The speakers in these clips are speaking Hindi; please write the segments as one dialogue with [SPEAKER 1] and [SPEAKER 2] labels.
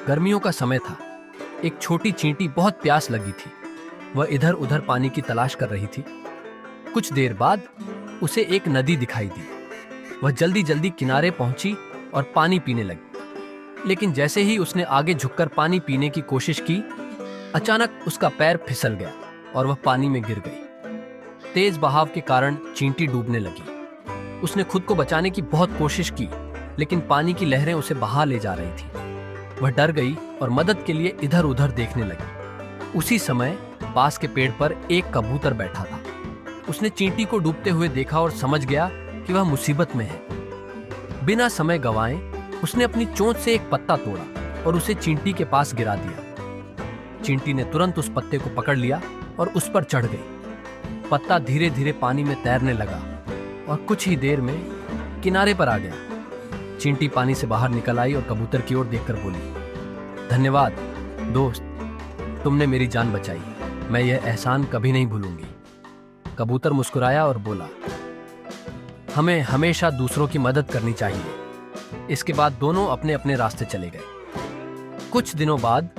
[SPEAKER 1] गर्मियों का समय था। एक छोटी चींटी बहुत प्यास लगी थी। वह इधर उधर पानी की तलाश कर रही थी। कुछ देर बाद उसे एक नदी दिखाई दी। वह जल्दी जल्दी किनारे पहुंची और पानी पीने लगी। लेकिन जैसे ही उसने आगे झुककर पानी पीने की कोशिश की, अचानक उसका पैर फिसल गया और वह पानी में गिर गई। तेज बहाव के कारण चींटी डूबने लगी। उसने खुद को बचाने की बहुत कोशिश की, लेकिन पानी की लहरें उसे बहा ले जा रही थी। वह डर गई और मदद के लिए इधर उधर देखने लगी। उसी समय पास के पेड़ पर एक कबूतर बैठा था। उसने चींटी को डूबते हुए देखा और समझ गया कि वह मुसीबत में है। बिना समय गंवाए उसने अपनी चोंच से एक पत्ता तोड़ा और उसे चींटी के पास गिरा दिया। चींटी ने तुरंत उस पत्ते को पकड़ लिया और उस पर चढ़ गई। पत्ता धीरे धीरे पानी में तैरने लगा और कुछ ही देर में किनारे पर आ गया। चींटी पानी से बाहर निकल आई और कबूतर की ओर देखकर बोली, धन्यवाद दोस्त, तुमने मेरी जान बचाई। मैं यह एहसान कभी नहीं भूलूंगी। कबूतर मुस्कुराया और बोला, हमें हमेशा दूसरों की मदद करनी चाहिए। इसके बाद दोनों अपने अपने रास्ते चले गए। कुछ दिनों बाद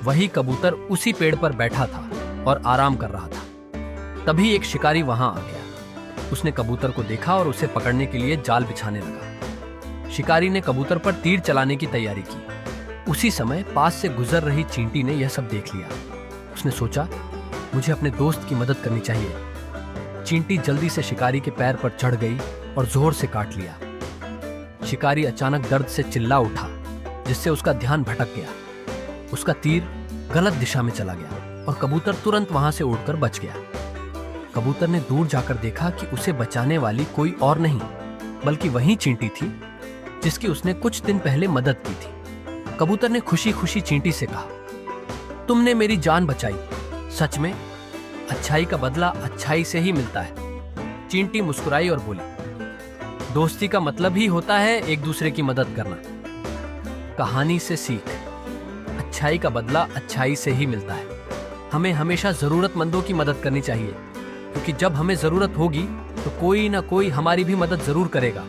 [SPEAKER 1] वही कबूतर उसी पेड़ पर बैठा था और आराम कर रहा था। तभी एक शिकारी वहां आ गया। उसने कबूतर को देखा और उसे पकड़ने के लिए जाल बिछाने लगा। शिकारी ने कबूतर पर तीर चलाने की तैयारी की। उसी समय पास से गुजर रही चींटी ने यह सब देख लिया। उसने सोचा, मुझे अपने दोस्त की मदद करनी चाहिए। चींटी जल्दी से शिकारी के पैर पर चढ़ गई और जोर से काट लिया। शिकारी अचानक दर्द से चिल्ला उठा, जिससे उसका ध्यान भटक गया। उसका तीर गलत दिशा में चला गया और कबूतर तुरंत वहां से उड़कर बच गया। कबूतर ने दूर जाकर देखा कि उसे बचाने वाली कोई और नहीं, बल्कि वही चींटी थी जिसकी उसने कुछ दिन पहले मदद की थी। कबूतर ने खुशी खुशी चींटी से कहा, तुमने मेरी जान बचाई। सच में अच्छाई का बदला अच्छाई से ही मिलता है। चींटी मुस्कुराई और बोली, दोस्ती का मतलब ही होता है एक दूसरे की मदद करना। कहानी से सीख, अच्छाई का बदला अच्छाई से ही मिलता है। हमें हमेशा जरूरतमंदों की मदद करनी चाहिए, क्योंकि जब हमें जरूरत होगी तो कोई ना कोई हमारी भी मदद जरूर करेगा।